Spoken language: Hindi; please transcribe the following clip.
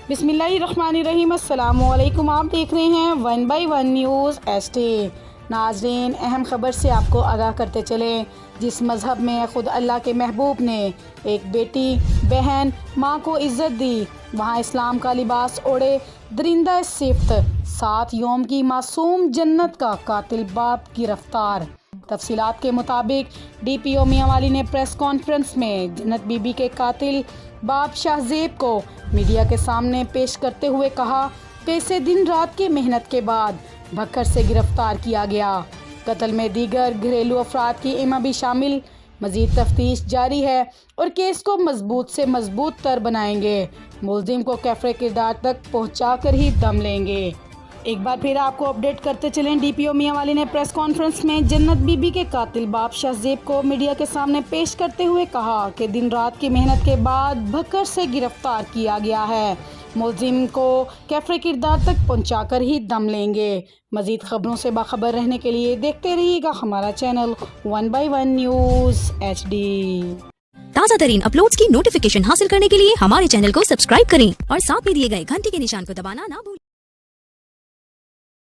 बिस्मिल्लाहिर्रहमानिर्रहीम। अस्सलामुअलैकुम। आप देख रहे हैं 1 बाई 1 न्यूज़ HD। नाज़रीन, अहम ख़बर से आपको आगाह करते चलें। जिस मज़हब में ख़ुद अल्लाह के महबूब ने एक बेटी, बहन, माँ को इज़्ज़त दी, वहाँ इस्लाम का लिबास ओढ़े दरिंदा सिफ्त 7 यौम की मासूम जन्नत का कातिल बाप गिरफ्तार। तफसीलात के मुताबिक DPO मियांवाली ने प्रेस कॉन्फ्रेंस में जन्नत बीबी के कातिल बाप शाहजेब को मीडिया के सामने पेश करते हुए कहा कि इसे दिन रात की मेहनत के बाद भक्कर से गिरफ्तार किया गया। कत्ल में दीगर घरेलू अफराद की इमा भी शामिल। मजीद तफ्तीश जारी है और केस को मजबूत से मजबूत तर बनाएंगे। मुलजिम को कैफरे किरदार तक पहुँचा कर ही दम लेंगे। एक बार फिर आपको अपडेट करते चलें। DPO मियांवाली ने प्रेस कॉन्फ्रेंस में जन्नत बीबी के कातिल बाप शाहजेब को मीडिया के सामने पेश करते हुए कहा कि दिन रात की मेहनत के बाद भक्कर से गिरफ्तार किया गया है। मुलजिम को कैफरे किरदार तक पहुंचाकर ही दम लेंगे। मजीद खबरों से बाखबर रहने के लिए देखते रहिएगा हमारा चैनल 1 बाई 1 न्यूज़ HD। ताज़ा तरीन अपलोड्स की नोटिफिकेशन हासिल करने के लिए हमारे चैनल को सब्सक्राइब करें और साथ में दिए गए घंटी के निशान को दबाना ना भूलें।